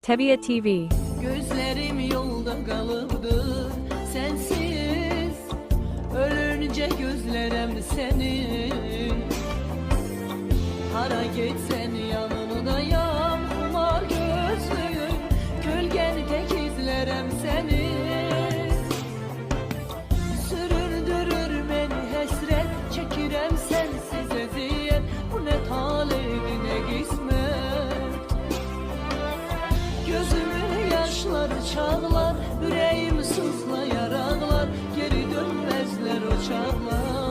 Tebiya TV. Gözlerim yolda kalıbdı sensiz, ölünce gözlerim senin. Hara gitsen yanımdayam, kumar gözlüm, gölgen tek izlerim seni. Süründürür beni hesret, çekirem sensiz eziyet. Bu ne talih ne kısmet. Gözümün yaşları çağlar, yüreğim sızlayar ağlar. Geri dönmezler o çağlar.